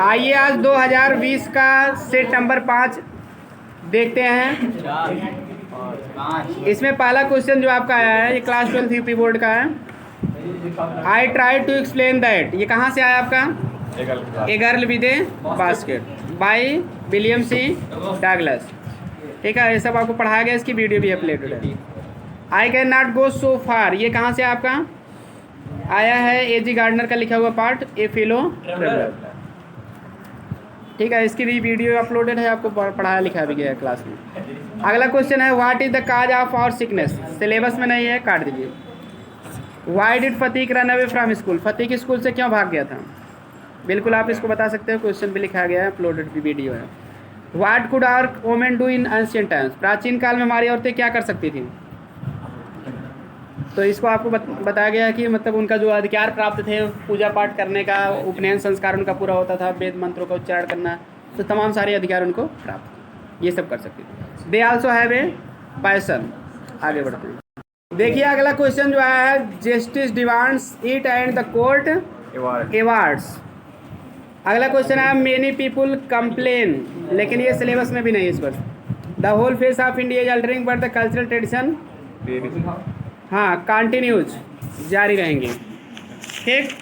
आइए आज 2020 का सेट नंबर 5 देखते हैं। इसमें पहला क्वेश्चन जो आपका आया है ये क्लास 12 यूपी बोर्ड का है। I try to explain that, ये कहाँ से आया आपका? A girl with a basket by William C Douglas. ठीक है, ये सब आपको पढ़ाया गया, इसकी वीडियो भी अपलोडेड है। आई कैन नॉट गो सो फार, ये कहाँ से आपका आया है? ए.जी. गार्डनर का लिखा हुआ पार्ट ए फेलो ट्रेवलर। ठीक है, इसकी भी वीडियो अपलोडेड है, आपको पढ़ाया लिखा भी गया है क्लास में। अगला क्वेश्चन है what is the cause of our sickness, syllabus में नहीं है, काट दीजिए। Why did Phatik run away from school, Phatik school से क्यों भाग गया था? बिल्कुल आप इसको बता सकते हो, क्वेश्चन भी लिखा गया है, अपलोडेड भी वीडियो है। What could our women do in ancient times, प्राचीन काल में हमारी औरतें क्या कर सकती थी? तो इसको आपको बताया गया है कि मतलब उनका जो अधिकार प्राप्त थे, पूजा पाठ करने का, उपनयन संस्कार उनका पूरा होता था, वेद मंत्रों का उच्चारण करना, तो तमाम सारे अधिकार उनको प्राप्त, ये सब कर सकते थे। They also have a passion. आगे बढ़ते हैं, देखिए अगला क्वेश्चन जो आया है, justice demands it and the court awards. अगला क्वेश्चन है मेनी पीपुल कंप्लेन, लेकिन ये सिलेबस में भी नहीं है इस वर्ष। The whole face of India is altering but the cultural tradition हाँ कंटिन्यूज, जारी रहेंगे। ठीक,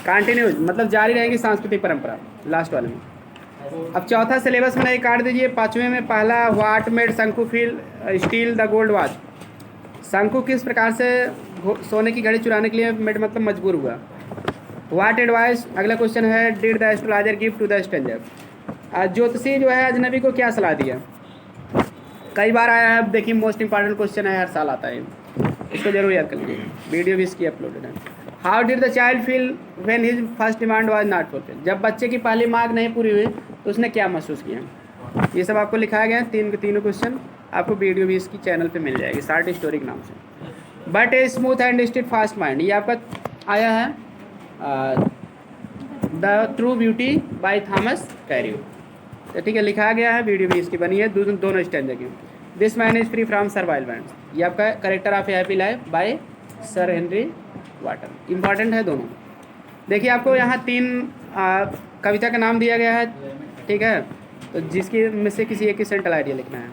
कंटिन्यूज मतलब जारी रहेंगी सांस्कृतिक परंपरा, लास्ट वाले में। अब चौथा सिलेबस में नहीं, काट दीजिए। पाँचवें में पहला व्हाट मेड शंकु feel steel the gold watch, शंकु किस प्रकार से सोने की घड़ी चुराने के लिए मेड मतलब मजबूर हुआ। व्हाट एडवाइस, अगला क्वेश्चन है did the astrologer give to the stranger, ज्योतिषी जो है अजनबी को क्या सलाह दिया? कई बार आया है, देखिए मोस्ट इंपॉर्टेंट क्वेश्चन है, हर साल आता है, इसको जरूर याद कर लीजिए, वीडियो भी इसकी अपलोडेड है। How did the child feel when his first demand was not fulfilled, जब बच्चे की पहली मांग नहीं पूरी हुई तो उसने क्या महसूस किया? ये सब आपको लिखाया गया है, तीनों क्वेश्चन आपको वीडियो भी इसकी चैनल पे मिल जाएगी, शार्ट स्टोरी के नाम से। But a smooth and stiff fast mind, ये आपका आया है the true beauty by Thomas Cairo. तो ठीक है, लिखा गया है, वीडियो भी इसकी बनी है, दोनों स्टैंडर्ड की। This man is free from survivals, ये आपका character of a happy life by sir Henry Wotton. Important है दोनों। देखिए आपको यहाँ 3 कविता का नाम दिया गया है, ठीक है, तो जिसकी में से किसी एक की सेंट्रल आइडिया लिखना है।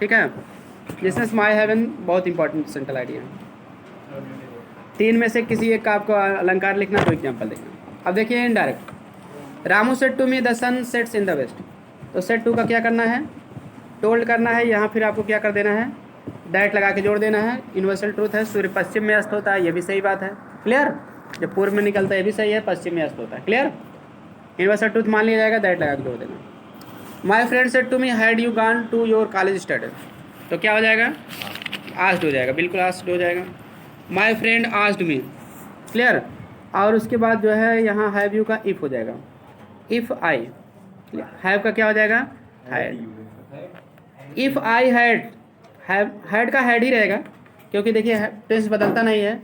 ठीक है, जिसमें माई हेवन बहुत इंपॉर्टेंट सेंट्रल आइडिया है। 3 में से किसी एक का आपको अलंकार लिखना, तो एग्जाम्पल देखना। अब देखिए indirect, Ramu said to me the sun sets in the west, तो सेट टू का क्या करना है? टोल्ड करना है। यहाँ फिर आपको क्या कर देना है? दैट लगा के जोड़ देना है। यूनिवर्सल ट्रूथ है, सूर्य पश्चिम में अस्त होता है, ये भी सही बात है, क्लियर। जब पूर्व में निकलता है ये भी सही है, पश्चिम में अस्त होता है, क्लियर। यूनिवर्सल ट्रूथ मान लिया जाएगा, दैट लगा के जोड़ देना। My friend said to me had you gone to your college study, तो क्या हो जाएगा? आस्क्ड हो जाएगा, बिल्कुल आस्क्ड हो जाएगा। My friend asked me, clear. और उसके बाद जो है यहाँ हैव यू का इफ़ हो जाएगा, इफ़ आई, हैव का क्या हो जाएगा? Had. If I had, had का हैड ही रहेगा, क्योंकि देखिए टेंस बदलता नहीं है,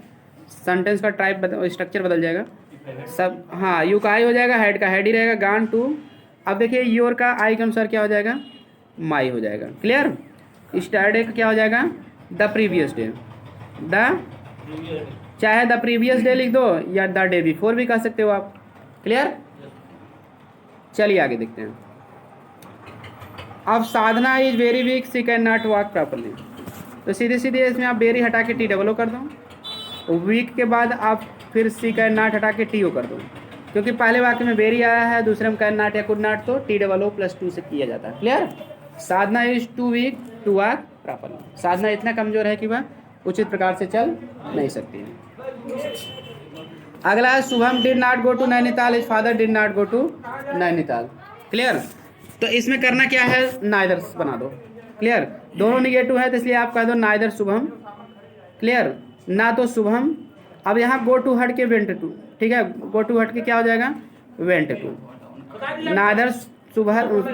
सेंटेंस का टाइप स्ट्रक्चर बदल जाएगा सब। हाँ, यू का आई हो जाएगा, हैड का हैड ही रहेगा, गॉन टू। अब देखिए योर का आई के अनुसार क्या हो जाएगा? माई हो जाएगा, क्लियर। स्टारडे का क्या हो जाएगा? द प्रीवियस डे, द, चाहे द प्रीवियस डे लिख दो या द डे बिफोर भी कह सकते हो आप, क्लियर। चलिए आगे देखते हैं। अब Sadhana is very weak, she can not walk properly, तो सीधे सीधे इसमें आप वेरी हटा के टी डबल ओ कर दो, वीक के बाद आप फिर सी कैन नॉट हटा के टी ओ कर दो, क्योंकि पहले वाक्य में वेरी आया है, दूसरे में कैन नॉट या कुड नॉट, तो टी डबल ओ प्लस 2 से किया जाता है, क्लियर। Sadhana is too weak to walk properly, Sadhana इतना कमजोर है कि वह उचित प्रकार से चल नहीं सकती है। अगला है Shubham did not go to Nainital, his father did not go to Nainital, clear. तो इसमें करना क्या है? नाइदर बना दो, क्लियर। दोनों निगेटिव है तो इसलिए आप कह दो नाइदर शुभम, क्लियर, ना तो शुभम। अब यहाँ गो टू हट के वेंट टू, ठीक है, गो टू हट के क्या हो जाएगा? Went to.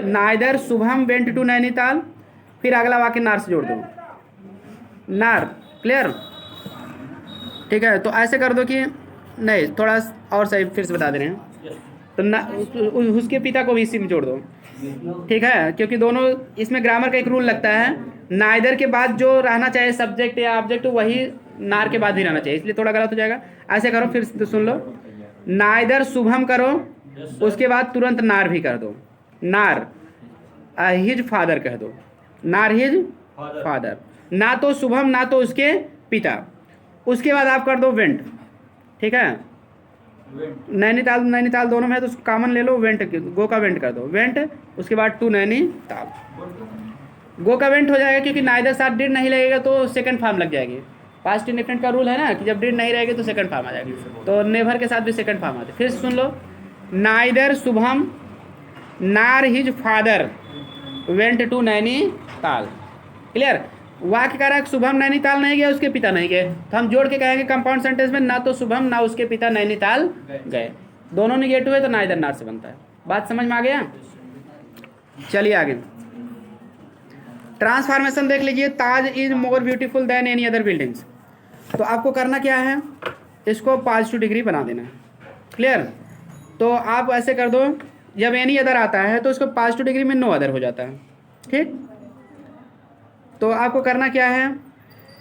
Neither Shubham went to Nainital, फिर अगला वाक्य नार से जोड़ दो, नार, क्लियर। ठीक है, तो ऐसे कर दो कि नहीं, थोड़ा और सही फिर से बता दे रहे हैं, तो ना उसके पिता को भी इसी में जोड़ दो, ठीक है, क्योंकि दोनों इसमें ग्रामर का एक रूल लगता है, नाइदर के बाद जो रहना चाहिए सब्जेक्ट या ऑब्जेक्ट वही नार के बाद भी रहना चाहिए, इसलिए थोड़ा गलत हो जाएगा। ऐसे करो, फिर सुन लो, नाइदर शुभम करो, उसके बाद तुरंत नार भी कर दो, नार हिज फादर कह दो, नार हिज फादर, ना तो शुभम ना तो उसके पिता। उसके बाद आप कर दो वेंट, ठीक है, नैनीताल नैनीताल दोनों में है तो कॉमन ले लो, वेंट गो का वेंट कर दो, वेंट, उसके बाद टू नैनीताल, गो का वेंट हो जाएगा क्योंकि नाइदर साथ डिड नहीं लगेगा तो सेकंड फॉर्म लग जाएगी। पास्ट इंडेफिनिट का रूल है ना कि जब डिड नहीं रहेगी तो सेकंड फॉर्म आ जाएगी, तो नेवर के साथ भी सेकंड फॉर्म आते। फिर सुन लो, neither Shubham nor his father went to Nainital. Clear. वाक्य कारक शुभम नैनीताल नहीं गए, उसके पिता नहीं गए, तो हम जोड़ के कहेंगे कंपाउंड सेंटेंस में ना तो शुभम ना उसके पिता नैनीताल गए, दोनों निगेटिव हुए तो नाइदर नार से बनता है। बात समझ में आ गया। चलिए आगे ट्रांसफॉर्मेशन देख लीजिए। Taj is more beautiful than any other buildings. तो आपको करना क्या है, इसको पॉजिटिव डिग्री बना देना है। क्लियर। तो आप ऐसे कर दो, जब एनी अदर आता है तो उसको पॉजिटिव डिग्री में नो अदर हो जाता है। ठीक, तो आपको करना क्या है,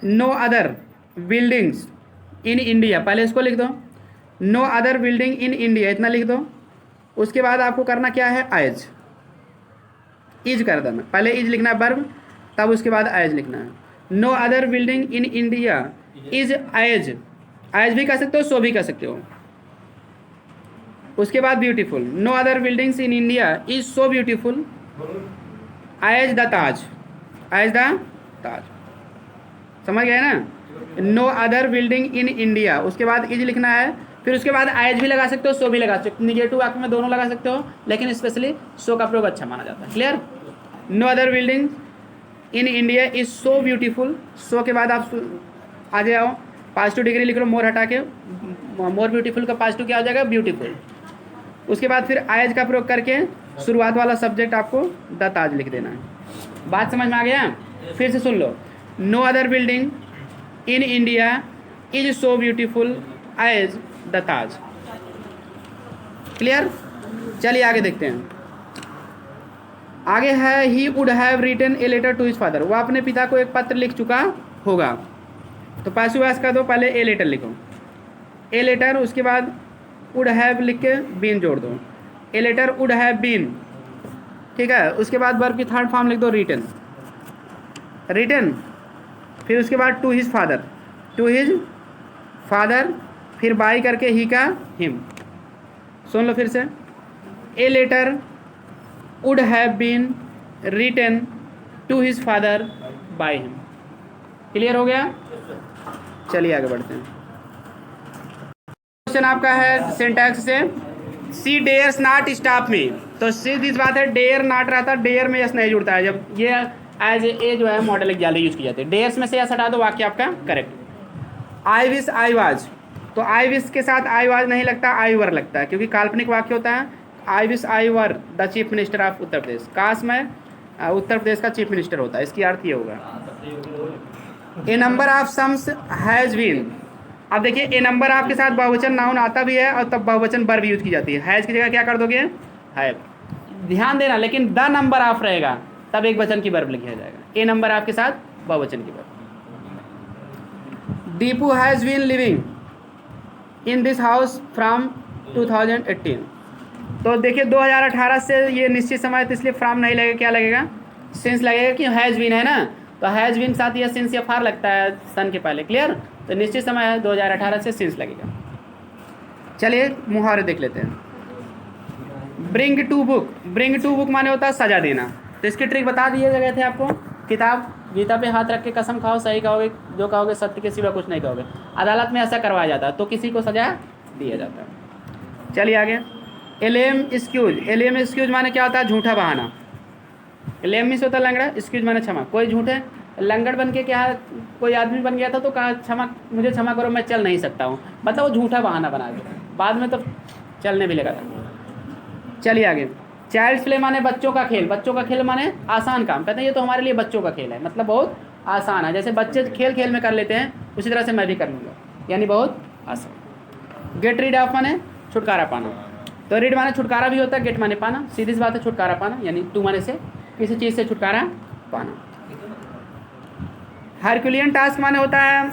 no other buildings in India, पहले इसको लिख दो, no other building in India, इतना लिख दो। उसके बाद आपको करना क्या है, आइज, इज कर देना, पहले इज लिखना है वर्ब, तब उसके बाद आइज लिखना है। No other building in India is as, as भी कह सकते हो, सो भी कह सकते हो। उसके बाद beautiful, no other buildings in India is so beautiful as the Taj, as the Taj. समझ गए ना। No other building in India, उसके बाद इज लिखना है, फिर उसके बाद एज भी लगा सकते हो, सो भी लगा सकते हो, निगेटिव वाक्य में दोनों लगा सकते हो, लेकिन स्पेशली सो का प्रयोग अच्छा माना जाता है। Clear. No other building in India is so beautiful, so के बाद आप आ जाओ, पॉजिटिव डिग्री लिख लो, मोर हटा के, मोर ब्यूटीफुल का पॉजिटिव क्या हो जाएगा, ब्यूटीफुल। उसके बाद फिर आयज का प्रयोग करके शुरुआत वाला सब्जेक्ट आपको द ताज लिख देना है। बात समझ में आ गया। फिर से सुन लो, no other building in India is so beautiful as the Taj. Clear. चलिए आगे देखते हैं। आगे है he would have written a letter to his father, वो अपने पिता को एक पत्र लिख चुका होगा। तो पैसिव वॉइस का दो, पहले ए लेटर लिखो, ए लेटर, उसके बाद वुड हैव लिख के बीन जोड़ दो, a letter would have been. ठीक है। उसके बाद वर्ब की थर्ड फॉर्म लिख दो, रिटन, रिटन। फिर उसके बाद to his father, to his father, फिर बाई करके ही का हिम। सुन लो फिर से, a letter would have been written to his father by him. Clear हो गया। चलिए आगे बढ़ते हैं। क्वेश्चन आपका है सिंटैक्स से, सी डेयर्स नॉट स्टॉप मी। तो सीधी बात है, डेयर नॉट रहता है, डेयर में यस नहीं जुड़ता है, जब ये एज ए जो है मॉडल एग्जाम्पल यूज की जाती है। डेयर्स में से यस हटा दो, वाक्य आपका correct. I wish I was, तो आई विश के साथ आई वाज नहीं लगता, आई वर लगता है, क्योंकि काल्पनिक वाक्य होता है। I wish I were the chief minister of Uttar Pradesh, काश में उत्तर प्रदेश का चीफ मिनिस्टर होता है, इसकी अर्थ ये होगा। A number of sums has been, अब देखिए ए नंबर ऑफ के साथ बहुवचन नाउन आता भी है और तब बहुवचन वर्ब यूज की जाती है। हैज की जगह क्या कर दोगे, हैव। ध्यान देना, लेकिन द नंबर ऑफ रहेगा तब एक वचन की वर्ब लिखा जाएगा, ए नंबर ऑफ के साथ बहुवचन की verb. Deepu has been living in this house from 2018। तो देखिए 2018 से ये निश्चित समय, तो इसलिए फ्रॉम नहीं लगेगा, क्या लगेगा, सिंस लगेगा, कि हैज बीन है ना, तो हैज बीन साथ या सिंस या फार लगता है सन के पहले। क्लियर। तो निश्चित समय है 2018 से सिंस लगेगा। चलिए मुहावरे देख लेते हैं। Bring to book, bring to book माने होता है सजा देना। तो इसकी ट्रिक बता दिए गए थे आपको, किताब गीता पे हाथ रख के कसम खाओ, सही कहोगे, जो कहोगे सत्य के सिवा कुछ नहीं कहोगे। अदालत में ऐसा करवाया जाता है तो किसी को सजा दिया जाता है। चलिए आगे। एलेम एक्सक्यूज, एलेम एक्सक्यूज माने क्या होता है, झूठा बहाना। एलेम मीन्स होता है लंगड़ा, एक्सक्यूज माने क्षमा। कोई झूठे लंगड़ बन के क्या कोई आदमी बन गया था तो कहा क्षमा, मुझे क्षमा करो मैं चल नहीं सकता हूँ, मतलब वो झूठा बहाना बना के, बाद में तो चलने भी लगा था। चलिए आगे। चाइल्ड्स प्ले माने बच्चों का खेल, बच्चों का खेल माने आसान काम, कहते हैं ये तो हमारे लिए बच्चों का खेल है, मतलब बहुत आसान है, जैसे बच्चे खेल खेल में कर लेते हैं उसी तरह से मैं भी कर लूँगा, यानी बहुत आसान। गेट रीड ऑफ माने छुटकारा पाना, तो रीड माने छुटकारा भी होता है, गेट माने पाना, सीधी सी बात है छुटकारा पाना, यानी टू माने से किसी चीज़ से छुटकारा पाना। हरक्यूलियन टास्क माने होता है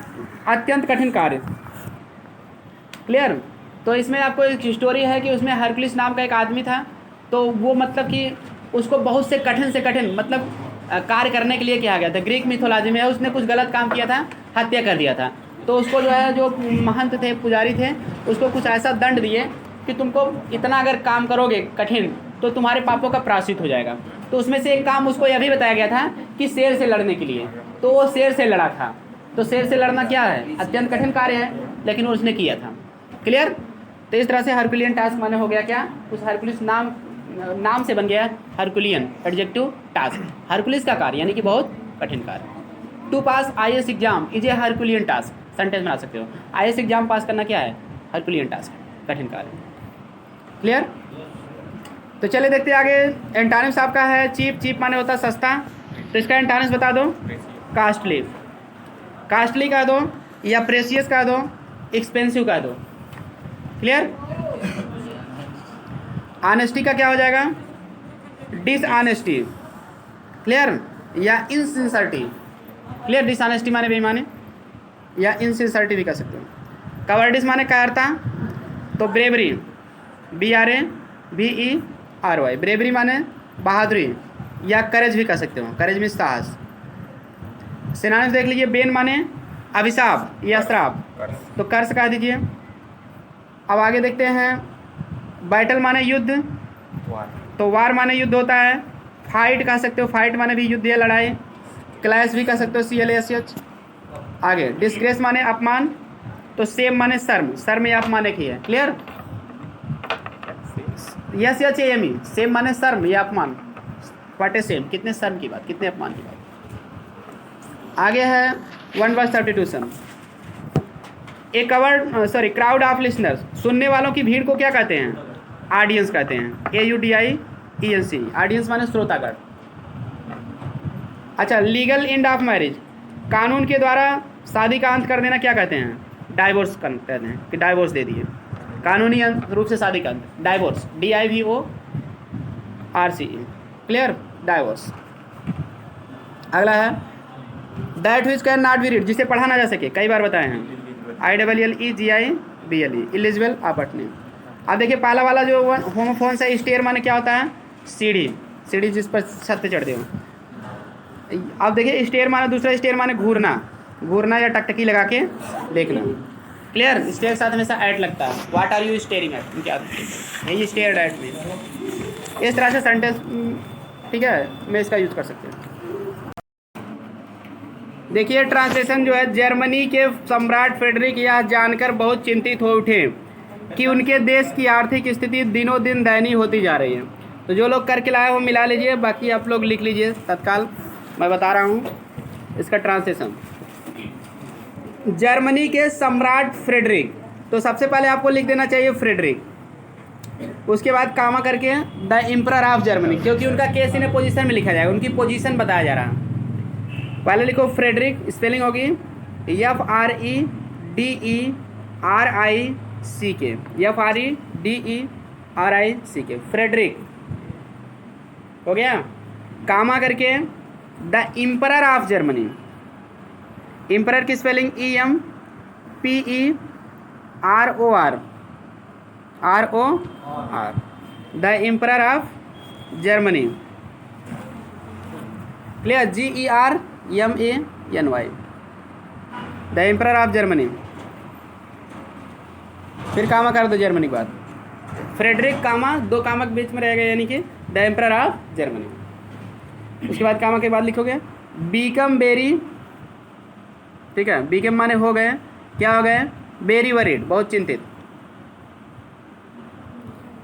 अत्यंत कठिन कार्य। क्लियर। तो इसमें आपको एक स्टोरी है कि उसमें हरकुलिस नाम का एक आदमी था, तो वो मतलब कि उसको बहुत से कठिन मतलब कार्य करने के लिए किया गया था। ग्रीक मिथोलॉजी में उसने कुछ गलत काम किया था, हत्या कर दिया था, तो उसको जो है जो महंत थे, पुजारी थे, उसको कुछ ऐसा दंड दिए कि तुमको इतना अगर काम करोगे कठिन तो तुम्हारे पापों का प्रायश्चित हो जाएगा। तो उसमें से एक काम उसको यह भी बताया गया था कि शेर से लड़ने के लिए, तो वो शेर से लड़ा था। तो शेर से लड़ना क्या है, अत्यंत कठिन कार्य है, लेकिन वो उसने किया था। क्लियर। तो इस तरह से हरकुलियन टास्क माने हो गया क्या, उस हरकुलिस नाम से बन गया हरकुलियन एडजेक्टिव टास्क, हरकुलिस का कार्य यानी कि बहुत कठिन कार्य। To pass IAS exam is a herculean task, sentence बना सकते हो। IAS एग्जाम पास करना क्या है, हरकुलियन टास्क, कठिन कार्य। क्लियर। तो चलिए देखते हैं आगे। एंटानिम्स आपका है चीप, चीप माने होता है सस्ता, तो इसका एंटानिम्स बता दो। कास्टली, कास्टली कह दो, या प्रेशियस कह दो, एक्सपेंसिव कह दो। क्लियर। ऑनेस्टी का क्या हो जाएगा, डिसऑनेस्टी। क्लियर, या इनसिंसियरिटी। क्लियर, डिसऑनेस्टी माने बेईमानी, या इनसिंसियरिटी भी कह सकते हो। कवर्डिस माने कायरता, तो ब्रेवरी, BRAVERY, ब्रेवरी माने बहादुरी, या करेज भी कह सकते हो, करेज में साहस। सिनोनिम्स देख लीजिए। बेन माने अभिशाप या श्राप, तो कर्स कह दीजिए। अब आगे देखते हैं। बैटल माने युद्ध, तो वार माने युद्ध होता है। फाइट कह सकते हो, फाइट माने भी युद्ध या लड़ाई। क्लैश भी कह सकते हो, CLASH। आगे डिस्ग्रेस माने अपमान, तो सेम माने शर्म, शर्म या अपमान एक ही है। क्लियर। SHAME, सेम माने शर्म या अपमान। व्हाट ए सेम, कितने शर्म की बात, कितने अपमान की बात। आगे है 1/32। एक क्राउड ऑफ लिसनर्स, सुनने वालों की भीड़ को क्या कहते हैं, ऑडियंस कहते हैं। AUDIENC, ऑडियंस माने श्रोतागण। अच्छा, लीगल एंड ऑफ मैरिज, कानून के द्वारा शादी का अंत कर देना क्या कहते हैं, डाइवोर्स कहते हैं, कि डाइवोर्स दे दिए, कानूनी रूप से शादी का अंत, डाइवोर्स, DIVORCE। Clear, divorce. अगला है that which can not be read, जिसे पढ़ा ना जा सके, कई बार बताए हैं। ILLEGIBLE, eligible opportunity. अब देखिए पहला वाला जो होमोफोन से स्टेयर माने क्या होता है, सीढ़ी, सीढ़ी जिस पर छत पे चढ़ते हो। अब देखिए स्टेयर माने, दूसरा स्टेयर माने घूरना, घूरना या टकटकी लगा के देखना। क्लियर, स्टेयर के साथ हमेशा ऐड लगता है। What are you staring at, क्या यही स्टेयर एट में। इस तरह से सेंटेंस, ठीक है, मैं इसका यूज़ कर सकते हैं। देखिए ट्रांसलेशन जो है, जर्मनी के सम्राट फ्रेडरिक यह जानकर बहुत चिंतित हो उठे कि उनके देश की आर्थिक स्थिति दिनों दिन दयनीय होती जा रही है। तो जो लोग करके लाए हो मिला लीजिए, बाकी आप लोग लिख लीजिए तत्काल, मैं बता रहा हूँ इसका ट्रांसलेशन। जर्मनी के सम्राट फ्रेडरिक, तो सबसे पहले आपको लिख देना चाहिए फ्रेडरिक, उसके बाद कामा करके द एम्परर ऑफ जर्मनी, क्योंकि उनका केस इन पोजीशन में लिखा जाएगा, उनकी पोजीशन बताया जा रहा है। पहले लिखो फ्रेडरिक, स्पेलिंग होगी FREDERICK, फ्रेडरिक हो गया। कामा करके the emperor of Germany, emperor की spelling EMPEROR, the emperor of Germany. Clear, GERMANY, the emperor of Germany. फिर कामा कर दो जर्मनी के बाद, फ्रेडरिक कामा, दो कामा के बीच में रहेगा, यानी कि द एम्परर ऑफ जर्मनी। उसके बाद कामा के बाद लिखोगे बीकम वेरी, ठीक है, बीकम माने हो गए, क्या हो गए, वेरी वरीड, बहुत चिंतित।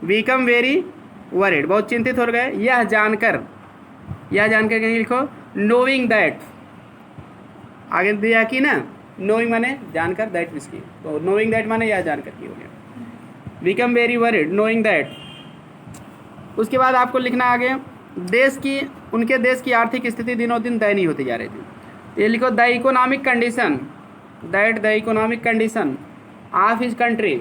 बीकम वेरी वरीड, बहुत चिंतित हो गए। यह जानकर कहीं लिखो नोइंग दैट, आगे दिया कि ना, नोइंग माने जानकर, दैट इसकी, तो नोइंग दैट माने यह जानकर की हो गया। Become very worried knowing that. उसके बाद आपको लिखना आगे उनके देश की आर्थिक स्थिति दिनों दिन दयनीय होती जा रही थी। ये लिखो the economic condition, that the economic condition of his country,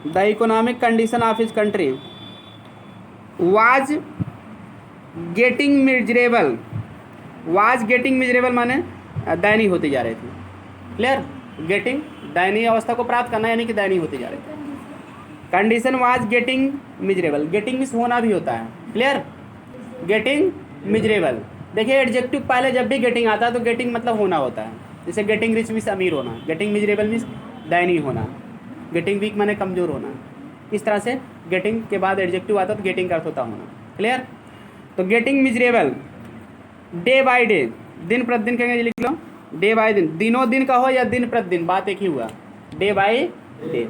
the economic condition of his country was getting miserable, माने दयनीय होती जा रही थी। क्लियर, गेटिंग दयनीय अवस्था को प्राप्त करना यानी कि दयनीय होती जा रही थी। Condition was getting miserable, getting means होना भी होता है। क्लियर, गेटिंग मिजरेबल, देखिए एडजेक्टिव पहले जब भी गेटिंग आता है तो गेटिंग मतलब होना होता है। जैसे गेटिंग रिच मीन्स अमीर होना, गेटिंग मिजरेबल मीन्स दयनीय होना, गेटिंग वीक माने कमज़ोर होना। इस तरह से गेटिंग के बाद एडजेक्टिव आता है तो गेटिंग का अर्थ होता होना। क्लियर, तो getting miserable day by day, दिन प्रतिदिन कहेंगे, लिख लो डे बाय दिन, दिनों दिन का हो या दिन प्रतिदिन बात एक ही हुआ, डे बाय डे।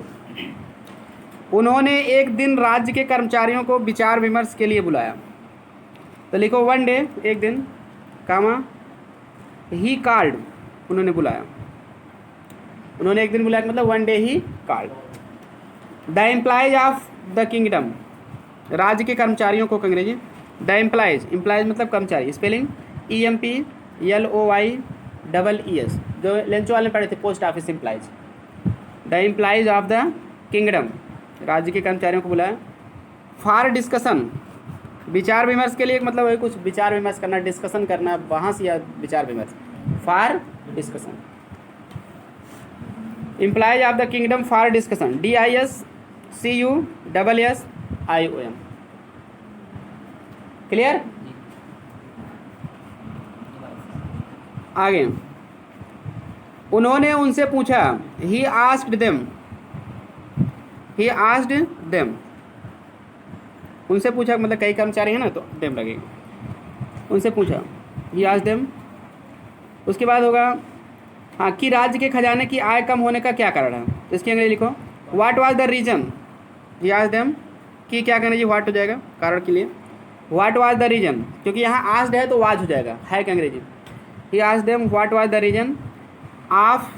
उन्होंने एक दिन राज्य के कर्मचारियों को विचार विमर्श के लिए बुलाया, तो लिखो वन डे, एक दिन, कामा ही कॉल्ड, उन्होंने बुलाया, उन्होंने एक दिन बुलाया मतलब one day he called. The employees of the kingdom, राज्य के कर्मचारियों को अंग्रेजी द एम्प्लॉयज, एम्प्लॉयज मतलब कर्मचारी, स्पेलिंग EMPLOYEES, जो लेंचो वाले पढ़े थे post office employees. The employees of the kingdom, राज्य के कर्मचारियों को बुलाया। फॉर डिस्कशन, विचार विमर्श के लिए, मतलब वही कुछ विचार विमर्श करना, डिस्कशन करना, वहाँ से या विचार विमर्श, for discussion. Employees of the kingdom for discussion, DISCUSSIOM। Clear, आगे उन्होंने उनसे पूछा, ही आस्क्ड देम, ही आस्क्ड देम, उनसे पूछा मतलब कई कर्मचारी हैं ना तो देम लगेगा, उनसे पूछा, ही आस्क्ड देम। उसके बाद होगा हाँ कि राज्य के खजाने की आय कम होने का क्या कारण है, तो इसकी अंग्रेजी लिखो what was the reason, he asked them कि क्या करना जी, व्हाट हो जाएगा कारण के लिए, व्हाट वाज द रीजन, क्योंकि यहाँ आस्क्ड है तो वाज हो जाएगा, है क्या अंग्रेजी। He asked them what was the reason of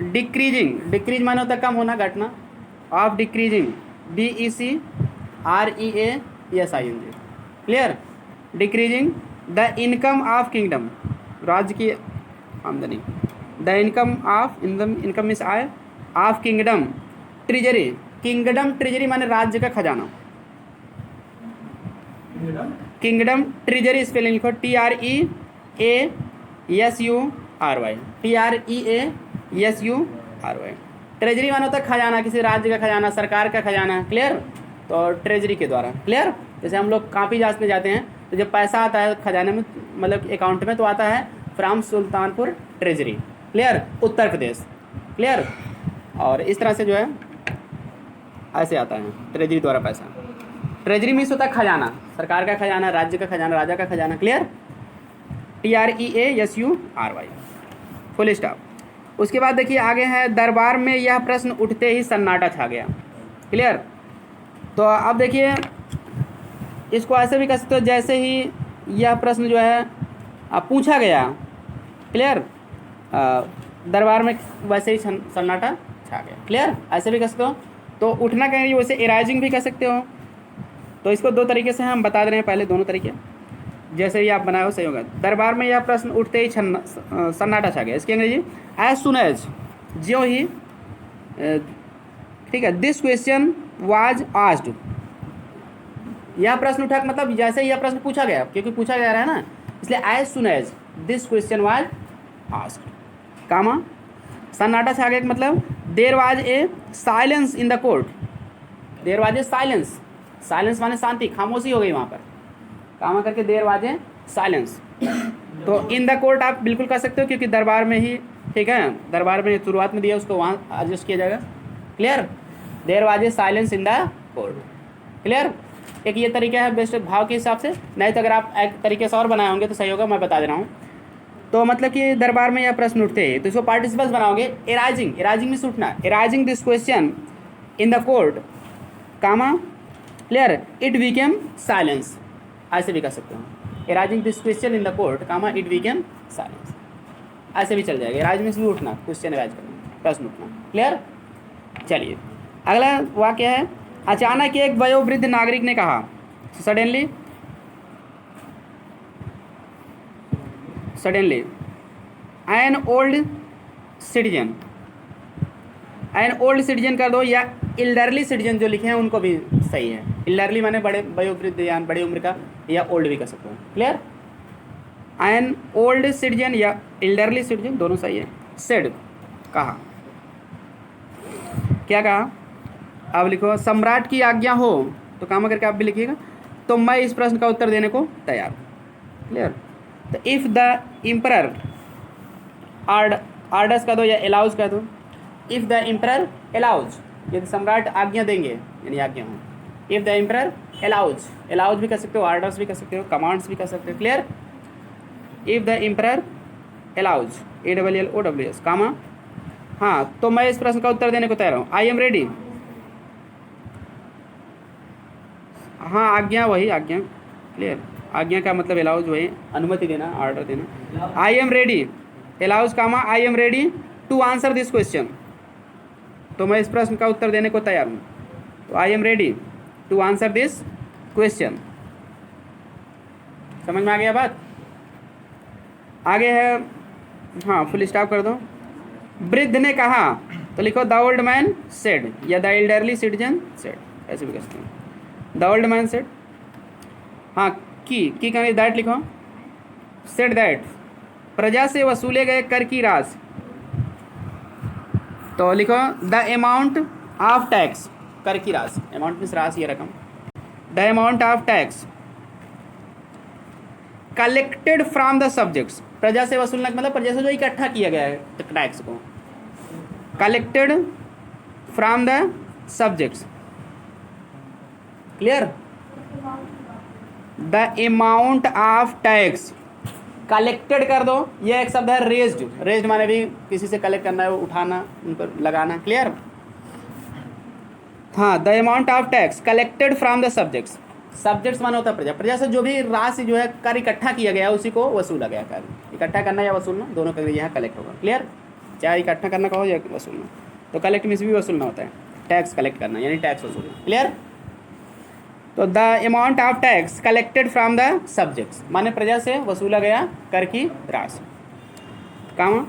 decreasing, decrease माने होता है कम होना, घटना, of decreasing, DECREASING। Clear, decreasing the income of kingdom, राज्य की आमदनी, the income of, income means आय, of kingdom treasury, kingdom treasury माने राज्य का खजाना, किंगडम ट्रेजरी स्पेलिंग लिखो TREASURY, TREASURY। ट्रेजरी माना होता है खजाना, किसी राज्य का खजाना, सरकार का खजाना। क्लियर, तो ट्रेजरी के द्वारा। क्लियर, जैसे हम लोग कापी जांचने जाते हैं तो जब पैसा आता है खजाने में, मतलब अकाउंट में, तो आता है from Sultanpur treasury. Clear, Uttar Pradesh. Clear, और इस तरह से जो है ऐसे आता है ट्रेजरी द्वारा पैसा। ट्रेजरी मीन्स होता है खजाना, सरकार का खजाना, राज्य का खजाना, राजा का खजाना। Clear, TREASURY, full stop. उसके बाद देखिए आगे है, दरबार में यह प्रश्न उठते ही सन्नाटा छा गया। क्लियर, तो अब देखिए इसको ऐसे भी कह सकते हो, जैसे ही यह प्रश्न जो है पूछा गया, क्लियर, दरबार में वैसे ही सन्नाटा छा गया। क्लियर, ऐसे भी कह सकते हो, तो उठना कहेंगे वैसे एराइजिंग भी कह सकते हो। तो इसको दो तरीके से हम बता दे रहे हैं, पहले दोनों तरीके, जैसे ही आप बनाए हो सही होगा। दरबार में यह प्रश्न उठते ही सन्नाटा छा गया, इसकी अंग्रेजी एज सुन एज, ज्यों ही, ठीक है, दिस क्वेश्चन वाज आस्क्ड, यह प्रश्न उठा मतलब जैसे ही यह प्रश्न पूछा गया, क्योंकि पूछा गया है ना, इसलिए as soon as this question was asked, comma सन्नाटा छा गया मतलब there was a silence in the court, there was a silence, silence माने शांति, खामोशी हो गई वहाँ पर, कामा करके देयर वाज ए साइलेंस। तो इन द कोर्ट आप बिल्कुल कर सकते हो, क्योंकि दरबार में ही, ठीक है, दरबार में शुरुआत में दिया, उसको वहाँ एडजस्ट किया जाएगा। Clear, there was a silence in the court. Clear, एक ये तरीका है बेस्ट भाव के हिसाब से, नहीं तो अगर आप एक तरीके से और बनाए होंगे तो सही होगा, मैं बता दे रहा हूँ। तो मतलब कि दरबार में यह प्रश्न उठते हैं तो इसको पार्टिसिपल्स बनाओगे, एराइजिंग, एराइजिंग में उठना, arising this question in the court, comma, clear, it became silence, ऐसे भी कर सकते हो, arising this question in the court, comma, it became silence, ऐसे भी चल जाएगा। एराइजिंग में उठना, क्वेश्चन एराइज करना, प्रश्न उठना। क्लियर, चलिए अगला वाक्य है, अचानक एक वयोवृद्ध नागरिक ने कहा, suddenly, suddenly an old citizen, an old citizen कर दो, या एल्डरली सिटीजन जो लिखे हैं उनको भी सही है, एल्डरली माने बड़े, वयोवृद्ध या बड़ी उम्र का, या ओल्ड भी कर सकते हो। क्लियर, एन ओल्ड सिटीजन या एल्डरली सिटीजन, दोनों सही है। सेड, कहा, क्या कहा? अब लिखो सम्राट की आज्ञा हो, तो काम करके आप भी लिखिएगा। तो मैं इस प्रश्न का उत्तर देने को तैयार हूँ। क्लियर? तो इफ़ द इम्परर आर्डर्स का दो या अलाउज का दो। इफ़ द इम्परर अलाउज, यदि सम्राट आज्ञा देंगे यानी आज्ञा हो। इफ़ द इम्परर अलाउज भी कर सकते हो, आर्डर्स भी कर सकते हो, कमांड्स भी कर सकते हो। Clear? If the emperor allows, ALLOWS, comma. हाँ, तो मैं इस प्रश्न का उत्तर देने को तैयार हूँ। आई एम रेडी। हाँ, आज्ञा वही आज्ञा। क्लियर? आज्ञा का मतलब अलाउज वही, अनुमति देना, ऑर्डर देना। I am ready, allows comma I am ready to answer this question. तो मैं इस प्रश्न का उत्तर देने को तैयार हूँ। तो I am ready to answer this question. समझ में आ गया बात? आगे है, हाँ फुल स्टॉप कर दो। वृद्ध ने कहा, तो लिखो द ओल्ड मैन सेड या द एल्डरली सिटीजन सेड, ऐसे भी कर सकते हैं। The old man said. हाँ, की कहने दैट लिखो। सेड दैट प्रजा से वसूले गए कर की राशि, तो लिखो द अमाउंट ऑफ टैक्स, कर की राशि, अमाउंट मीन्स राशि या रकम। The amount of tax collected from the subjects, प्रजा से वसूलने का मतलब प्रजा से जो इकट्ठा किया गया है टैक्स को, collected from the subjects. Clear? The amount of tax collected कर दो, ये एक शब्द है रेज्ड। रेज्ड माने भी किसी से कलेक्ट करना है, वो उठाना, उन पर लगाना। क्लियर? हाँ, the amount of tax collected from the subjects, subjects माना होता है प्रजा, प्रजा से जो भी राशि जो है कर इकट्ठा किया गया उसी को वसूला गया। कर इकट्ठा करना या वसूलना दोनों का यहाँ कलेक्ट होगा। क्लियर? चाहे इकट्ठा करना कहो या वसूलना, तो कलेक्ट मीन्स भी वसूलना होता है, टैक्स कलेक्ट करना यानी टैक्स वसूलना। क्लियर? तो the amount of tax collected from the subjects माने प्रजा से वसूला गया कर की राशि। काम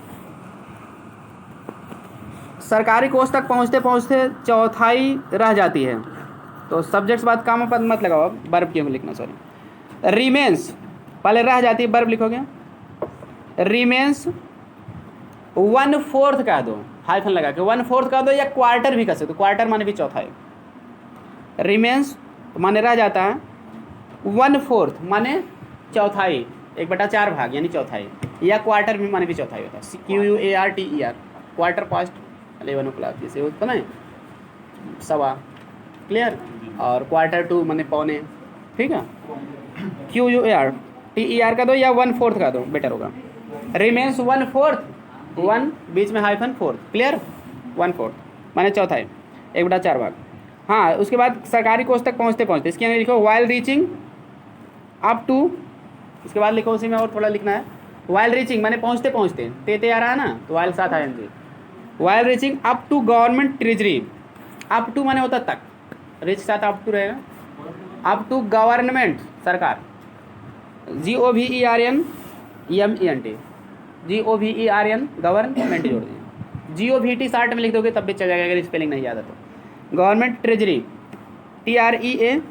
सरकारी कोष तक पहुँचते पहुँचते चौथाई रह जाती है, तो सब्जेक्ट्स बात काम पद मत लगाओ, वर्ब क्यों लिखना, सॉरी। रिमेंस पहले रह जाती है, वर्ब लिखोगे। रिमेंस 1/4 का दो, हाइफन लगा के 1/4 का दो, या क्वार्टर भी कर सकते हो, क्वार्टर माने भी चौथाई। रिमेंस माने रह जाता है, 1/4 माने चौथाई, 1/4 भाग यानी चौथाई, या क्वार्टर भी माने भी चौथाई होता है। QUARTER, क्वार्टर पास्ट 11 o'clock जैसे होता ना, सवा। क्लियर? और Q2 माने पौने। ठीक है? QUARTER का दो या 1/4 का दो, बेटर होगा। रिमेंस 1/4, 1 बीच में हाइफन 4। क्लियर? 1/4 माने चौथाई, 1/4 भाग। हाँ, उसके बाद सरकारी कोष तक पहुँचते पहुँचते, इसके अंदर लिखो वाइल रीचिंग अप टू, इसके बाद लिखो उसी में और थोड़ा लिखना है। वाइल रीचिंग माने पहुँचते पहुँचते, ते आ रहा है ना, तो वाइल साथ आएंगे। While reaching up to government treasury, up to माने होता तक, रिच साथ अप टू रहेगा। अप टू गवर्नमेंट सरकार, GOVERNMENT, GOVERN गवर्नमेंट जोड़ दीजिए। GOVT शार्ट में लिख दोगे तब भी चल जाएगा अगर स्पेलिंग नहीं याद है तो। गवर्नमेंट ट्रेजरी TREASURY,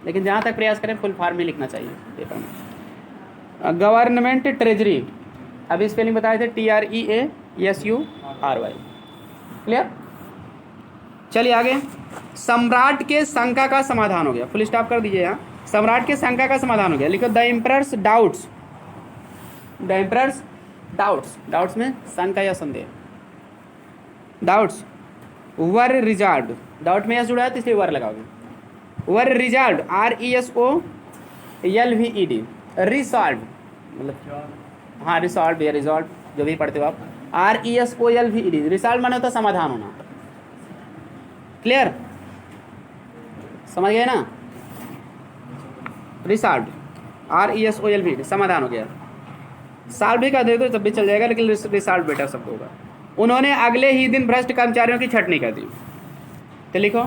लेकिन जहाँ तक प्रयास करें फुल फॉर्म में लिखना चाहिए पेपर में। गवर्नमेंट ट्रेजरी, अभी स्पेलिंग बताए थे TREASURY। क्लियर? चलिए आगे। सम्राट के शंका का समाधान हो गया, फुल स्टॉप कर दीजिए यहाँ। सम्राट के शंका का समाधान हो गया, लिखो the emperors doubts, the emperors doubts, doubts में शंका या संदेह, डाउट्स वर रिजॉल्व्ड, डाउट में यह जुड़ा है तो इसलिए वर लगाओगे। वर रिजॉल्व्ड, RESOLVED, रिसॉल्व मतलब, हाँ रिसॉल्व या रिजॉल्व जो भी पढ़ते हो आप, RESOLVED, रिसॉल्व माने होता है समाधान होना। क्लियर? समझ गए ना? रिसॉल्व RESOLVED, समाधान हो गया। सॉल्व भी कर दे तो तब भी चल जाएगा, लेकिन रिसॉल्व बेटर शब्द होगा। उन्होंने अगले ही दिन भ्रष्ट कर्मचारियों की छटनी कर दी, तो लिखो।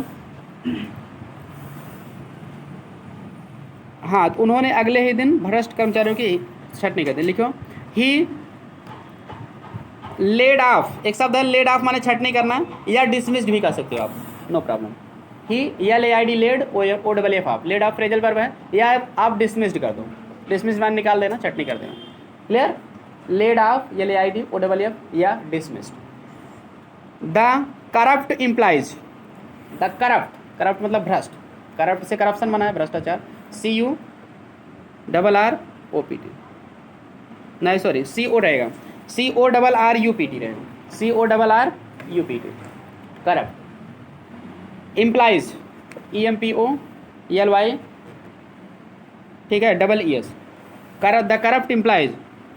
हाँ, तो उन्होंने अगले ही दिन भ्रष्ट कर्मचारियों की छटनी कर दी, लिखो। ही लेड ऑफ, एक शब्द है लेड ऑफ माने छटनी करना, या डिसमिस्ड भी कर सकते हो आप, no problem. He LAID laid, OFF, laid off phrasal verb है, या आप डिसमिस्ड कर दो, डिसमिस मैंने निकाल देना, चटनी कर देना। Clear? Laid off LAID OFF या dismissed. The corrupt implies, the corrupt मतलब भ्रष्ट, करप्ट से करप्शन बना है भ्रष्टाचार, CURROPT नहीं सॉरी CO रहेगा, CORRUPT रहेगा, CORRUPT करप्ट। इम्प्लाइज EMPOLY ठीक है EES। The corrupt implies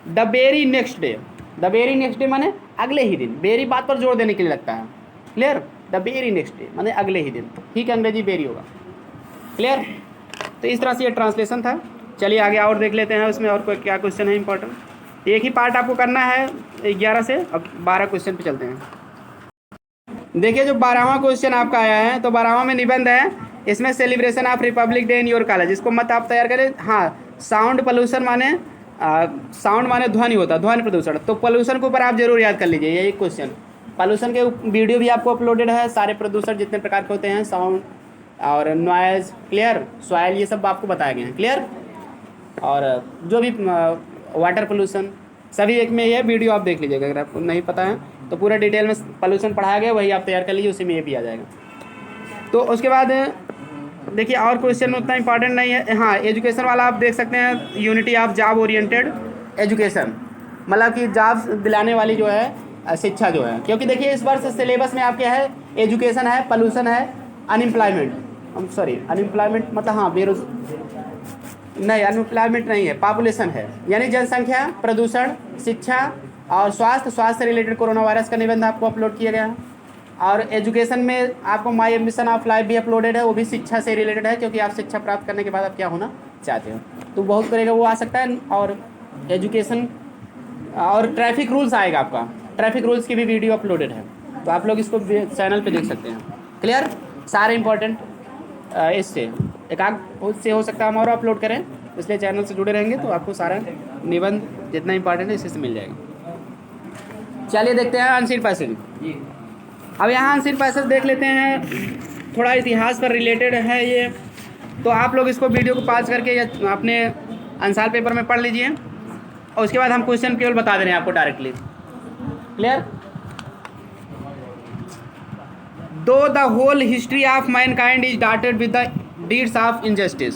the very next day, the very next day माने अगले ही दिन, वेरी बात पर जोर देने के लिए लगता है। Clear? The very next day माने अगले ही दिन, ठीक है, अंग्रेजी वेरी होगा। क्लियर? तो इस तरह से ये ट्रांसलेशन था। चलिए आगे और देख लेते हैं उसमें और कोई क्या क्वेश्चन है इंपॉर्टेंट। एक ही पार्ट आपको करना है 11 से, अब 12 क्वेश्चन पे चलते हैं। देखिए जो 12वां क्वेश्चन आपका आया है, तो 12वां में निबंध है, इसमें celebration of Republic day in your college, इसको मत आप तैयार करें। हाँ, साउंड पोल्यूशन माने साउंड माने ध्वनि होता है, ध्वनि प्रदूषण, तो पोल्यूशन के ऊपर आप जरूर याद कर लीजिए यही क्वेश्चन। पोल्यूशन के वीडियो भी आपको अपलोडेड है, सारे प्रदूषण जितने प्रकार के होते हैं, साउंड और नॉइज़, क्लियर, सॉइल, ये सब आपको बताए गए हैं। क्लियर? और जो भी वाटर पोल्यूशन सभी एक में ये वीडियो आप देख लीजिएगा, अगर आपको नहीं पता है तो पूरा डिटेल में पोल्यूशन पढ़ाया गया, वही आप तैयार कर लीजिए, उसी में ये भी आ जाएगा। तो उसके बाद देखिए और क्वेश्चन उतना इंपॉर्टेंट नहीं है। हाँ, एजुकेशन वाला आप देख सकते हैं, unity of job oriented education, मतलब कि जॉब दिलाने वाली जो है शिक्षा जो है, क्योंकि देखिए इस वर्ष सिलेबस में आपके है एजुकेशन है, पोल्यूशन है, अनएम्प्लॉयमेंट, सॉरी अनएम्प्लॉयमेंट मतलब हाँ नहीं अनएम्प्लॉयमेंट नहीं है, पॉपुलेशन है, यानी जनसंख्या, प्रदूषण, शिक्षा और स्वास्थ्य से रिलेटेड कोरोना वायरस का निबंध आपको अपलोड किया गया है। और एजुकेशन में आपको माई एम्बिशन ऑफ लाइफ भी अपलोडेड है, वो भी शिक्षा से रिलेटेड है, क्योंकि आप शिक्षा प्राप्त करने के बाद आप क्या होना चाहते हो, तो बहुत करेगा वो आ सकता है। और एजुकेशन और ट्रैफिक रूल्स आएगा आपका, ट्रैफिक रूल्स की भी वीडियो अपलोडेड है, तो आप लोग इसको चैनल पे देख सकते हैं। क्लियर? सारे इंपॉर्टेंट इससे एक आध से हो सकता है हम और अपलोड करें, इसलिए चैनल से जुड़े रहेंगे तो आपको सारा निबंध जितना इंपॉर्टेंट है इसी से मिल जाएगा। चलिए देखते हैं आंसर पैसेज। अब यहाँ आंसर पैसेज देख लेते हैं, थोड़ा इतिहास पर रिलेटेड है ये, तो आप लोग इसको वीडियो को पॉज करके या अपने आंसर पेपर में पढ़ लीजिए, और उसके बाद हम क्वेश्चन केवल बता दे रहे हैं आपको डायरेक्टली। क्लियर? दो the whole history of mankind is dated with the deeds of injustice,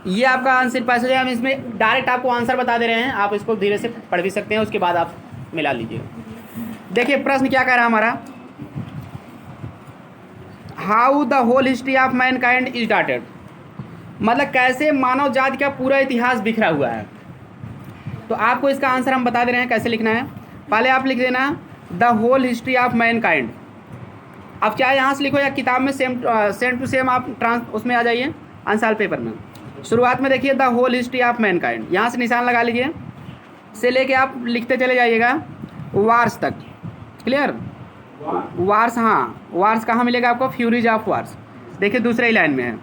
ये आपका आंसर पैसेज है। हम इसमें डायरेक्ट आपको आंसर बता दे रहे हैं, आप इसको धीरे से पढ़ भी सकते हैं, उसके बाद आप मिला लीजिए। देखिए प्रश्न क्या कह रहा है हमारा, how the whole history of mankind is dated, मतलब कैसे मानव जाति का पूरा इतिहास बिखरा हुआ है। तो आपको इसका आंसर हम बता दे रहे हैं कैसे लिखना है। पहले आप लिख देना the whole history of mankind. अब चाहे यहाँ से लिखो या किताब में सेम टू सेम आप उसमें आ जाइए आंसर पेपर में। शुरुआत में देखिए the whole history of mankind, यहाँ से निशान लगा लीजिए, से लेके आप लिखते चले जाइएगा वार्स तक। क्लियर? वार्स, हाँ वार्स कहाँ मिलेगा आपको, फ्यूरीज ऑफ वार्स, देखिए दूसरे ही लाइन में है।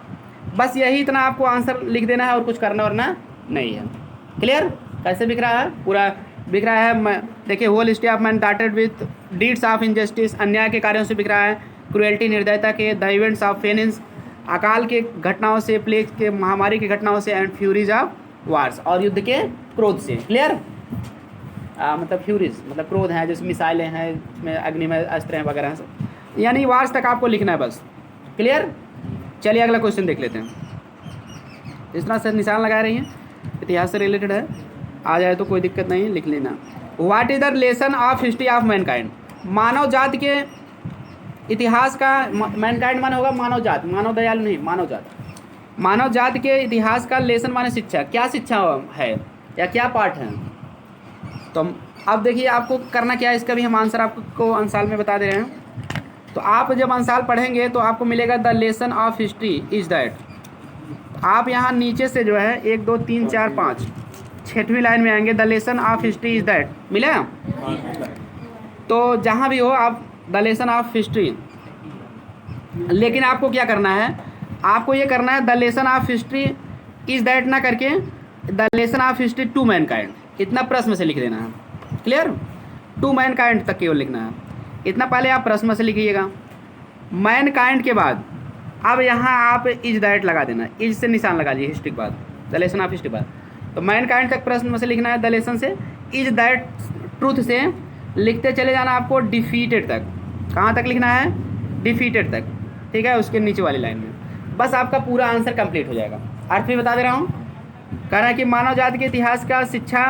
बस यही इतना आपको आंसर लिख देना है और कुछ करना वरना नहीं है। क्लियर? कैसे बिक रहा है, पूरा बिक रहा है। देखिए whole history of man dated with deeds of injustice, अन्याय के कार्यों से बिक रहा है, क्रुएल्टी निर्दयता के, द इवेंट्स ऑफ फेनिन्स, अकाल के घटनाओं से, प्लेग के महामारी की घटनाओं से, एंड फ्यूरीज ऑफ वार्स, और युद्ध के क्रोध से। क्लियर? मतलब फ्यूरीज मतलब क्रोध हैं, जैसे मिसाइलें हैं, इसमें अग्निमय अस्त्र हैं वगैरह सब, यानी वार्स तक आपको लिखना है बस। क्लियर? चलिए अगला क्वेश्चन देख लेते हैं। इस तरह से निशान लगा रही हैं, इतिहास से रिलेटेड है, आ जाए तो कोई दिक्कत नहीं, लिख लेना। What is the relation of history of mankind, मानव जाति के इतिहास का, मैनकाइंड माने होगा मानव जाति, मानव दयालु नहीं, मानव जाति, मानव जाति के इतिहास का लेसन माने शिक्षा, क्या शिक्षा है या क्या पाठ है। तो अब देखिए आपको करना क्या है, इसका भी हम आंसर आपको आंसर में बता दे रहे हैं। तो आप जब आंसर पढ़ेंगे तो आपको मिलेगा the lesson of history is that, आप यहाँ नीचे से जो है 1 2 3 4 5 6वीं लाइन में आएंगे, the lesson of history is that, मिला? तो जहाँ भी हो आप द लेसन ऑफ हिस्ट्री, लेकिन आपको क्या करना है, आपको ये करना है the lesson of history is that ना करके the lesson of history to mankind, इतना प्रश्न से लिख देना है। क्लियर? टू मैनकाइंड तक केवल लिखना है, इतना पहले आप प्रश्न से लिखिएगा। मैनकाइंड के बाद अब यहाँ आप इज दैट लगा देना, इज से निशान लगा लीजिए हिस्ट्री के बाद, द लेसन ऑफ हिस्ट्री के बाद। तो मैनकाइंड तक प्रश्न में से लिखना है द लेसन से, इज दैट ट्रूथ से लिखते चले जाना आपको डिफीटेड तक। कहाँ तक लिखना है? डिफीटेड तक, ठीक है, उसके नीचे वाली लाइन में। बस आपका पूरा आंसर कंप्लीट हो जाएगा। अर्थ भी बता दे रहा हूँ। कह रहा है कि मानव जाति के इतिहास का शिक्षा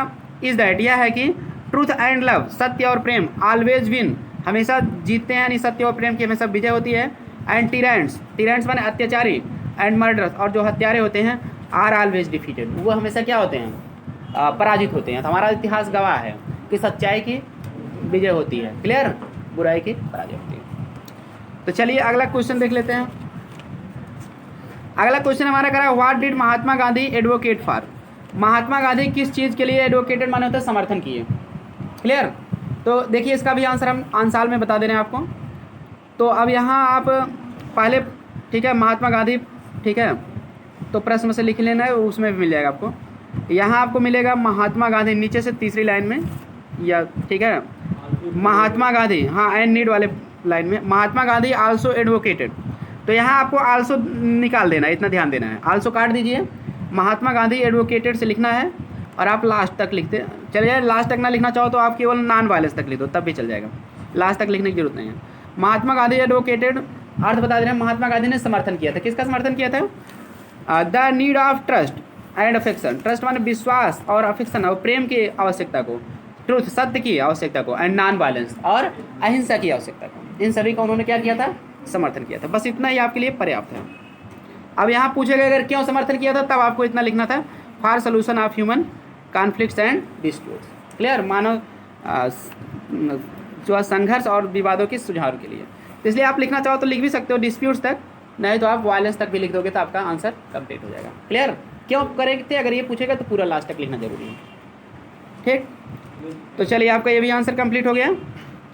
इज दैट, यह है कि ट्रूथ एंड लव, सत्य और प्रेम, ऑलवेज विन, हमेशा जीतते हैं, यानी सत्य और प्रेम की हमेशा विजय होती है। एंड टिरेंट्स, टिरेंट्स माने अत्याचारी, एंड मर्डरस, और जो हत्यारे होते हैं, आर ऑलवेज डिफीटेड, वो हमेशा क्या होते हैं? पराजित होते हैं। तो हमारा इतिहास गवाह है कि सच्चाई की विजय होती है, क्लियर, बुराई की पराजय होती है। तो चलिए अगला क्वेश्चन देख लेते हैं। अगला क्वेश्चन हमारा करा, what did Mahatma Gandhi advocate for. Mahatma Gandhi किस चीज़ के लिए एडवोकेटेड माने होता है? समर्थन किए, क्लियर। तो देखिए इसका भी आंसर हम आंसाल में बता दे रहे हैं आपको। तो अब यहाँ आप पहले, ठीक है, महात्मा गांधी, ठीक है, तो प्रश्न से लिख लेना है, उसमें भी मिल जाएगा आपको। यहाँ आपको मिलेगा महात्मा गांधी नीचे से तीसरी लाइन में, या ठीक है, महात्मा गांधी, हाँ, एंड नीड वाले लाइन में, महात्मा गांधी आल्सो एडवोकेटेड। तो यहाँ आपको आल्सो निकाल देना है, इतना ध्यान देना है, आल्सो काट दीजिए, महात्मा गांधी एडवोकेटेड से लिखना है, और आप लास्ट तक लिखते चलिए। लास्ट तक ना लिखना चाहो तो आप केवल नॉन वायलेंस तक लिख दो, तब भी चल जाएगा, लास्ट तक लिखने की जरूरत नहीं है। महात्मा गांधी एडवोकेटेड, अर्थ बता दे रहे हैं, महात्मा गांधी ने समर्थन किया था, किसका समर्थन किया था? The need of trust and affection, trust माने विश्वास, और अफेक्शन और प्रेम की आवश्यकता को, ट्रूथ सत्य की आवश्यकता को, एंड नॉन वायलेंस और अहिंसा की आवश्यकता को, इन सभी का उन्होंने क्या किया था? समर्थन किया था। बस इतना ही आपके लिए पर्याप्त है। अब यहाँ पूछेगा अगर क्यों समर्थन किया था, तब आपको इतना लिखना था, for solution of human conflicts and disputes, clear, मानव जो संघर्ष और विवादों के सुझाव के लिए। तो इसलिए आप लिखना चाहो तो लिख भी सकते हो डिस्प्यूट्स तक, नहीं तो आप वायलेंस तक भी लिख दोगे तो आपका आंसर कंप्लीट हो जाएगा, क्लियर। क्यों करेंगे? अगर ये पूछेगा तो पूरा लास्ट तक लिखना जरूरी है, ठीक। तो चलिए आपका ये भी आंसर कंप्लीट हो गया।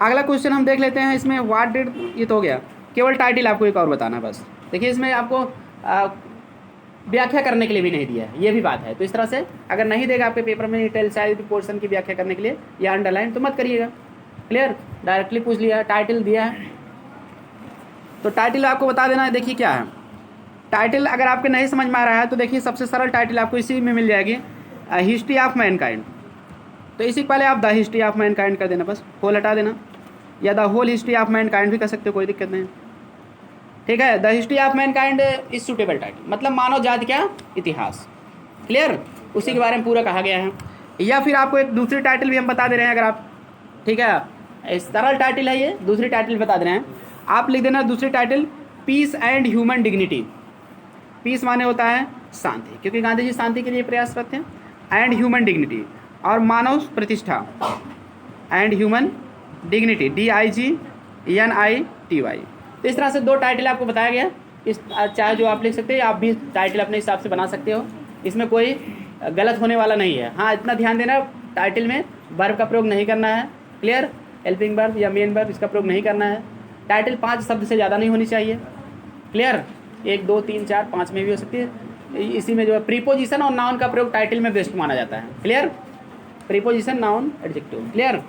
अगला क्वेश्चन हम देख लेते हैं। इसमें व्हाट डिड, ये तो हो गया, केवल टाइटल आपको एक और बताना है बस। देखिए इसमें आपको व्याख्या करने के लिए भी नहीं दिया है, ये भी बात है। तो इस तरह से अगर नहीं देगा आपके पेपर में डिटेल साइड पोर्शन की व्याख्या करने के लिए या अंडरलाइन, तो मत करिएगा, क्लियर। डायरेक्टली पूछ लिया, टाइटल दिया है तो टाइटल आपको बता देना है। देखिए क्या है टाइटल, अगर आपके नहीं समझ में आ रहा है तो देखिए सबसे सरल टाइटल आपको इसी में मिल जाएगी, हिस्ट्री ऑफ मैनकाइंड। तो इसी पहले आप द हिस्ट्री ऑफ मैनकाइंड कर देना, बस होल हटा देना, या the whole history of mankind भी कर सकते हो, कोई दिक्कत नहीं, ठीक है। The history of mankind is suitable title, मतलब मानव जाति का इतिहास, क्लियर, उसी के बारे में पूरा कहा गया है। या फिर आपको एक दूसरी टाइटल भी हम बता दे रहे हैं, अगर आप, ठीक है, सरल टाइटल है ये, दूसरी टाइटल बता दे रहे हैं, आप लिख देना दूसरी title, peace and human dignity. Peace माने होता है शांति, क्योंकि गांधी जी शांति के लिए प्रयासरत थे, एंड ह्यूमन डिग्निटी, और मानव प्रतिष्ठा, एंड ह्यूमन डिग्निटी, DIGNITY। तो इस तरह से दो टाइटल आपको बताया गया। इस चाहे जो आप लिख सकते हैं, आप भी टाइटल अपने हिसाब से बना सकते हो, इसमें कोई गलत होने वाला नहीं है। हाँ, इतना ध्यान देना, टाइटल में वर्ब का प्रयोग नहीं करना है, क्लियर, हेल्पिंग वर्ब या मेन वर्ब इसका प्रयोग नहीं करना है। टाइटल 5 शब्द से ज़्यादा नहीं होनी चाहिए, क्लियर, 1 2 3 4 5 में भी हो सकती है। इसी में जो है प्रीपोजिशन और नाउन का प्रयोग टाइटल में बेस्ट माना जाता है, clear, preposition, noun, adjective, clear.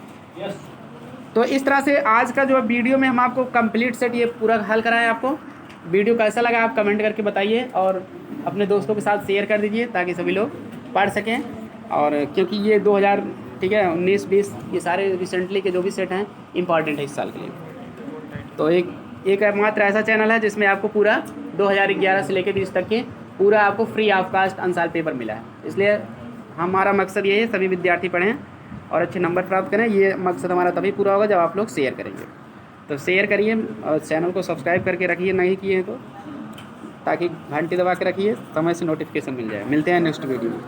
तो इस तरह से आज का जो वीडियो में हम आपको कंप्लीट सेट ये पूरा हल कराएं। आपको वीडियो कैसा लगा आप कमेंट करके बताइए, और अपने दोस्तों के साथ शेयर कर दीजिए ताकि सभी लोग पढ़ सकें। और क्योंकि ये 2000, ठीक है, 19 20 ये सारे रिसेंटली के जो भी सेट हैं इंपॉर्टेंट है इस साल के लिए। तो एक मात्र ऐसा चैनल है जिसमें आपको पूरा 2011 से लेकर 20 तक के पूरा आपको फ्री ऑफ कास्ट अनसाल पेपर मिला है। इसलिए हमारा मकसद ये है सभी विद्यार्थी पढ़ें और अच्छे नंबर प्राप्त करें। ये मकसद हमारा तभी पूरा होगा जब आप लोग शेयर करेंगे। तो शेयर करिए और चैनल को सब्सक्राइब करके रखिए, नहीं किए तो, ताकि घंटी दबा के रखिए, समय से नोटिफिकेशन मिल जाए। मिलते हैं नेक्स्ट वीडियो में।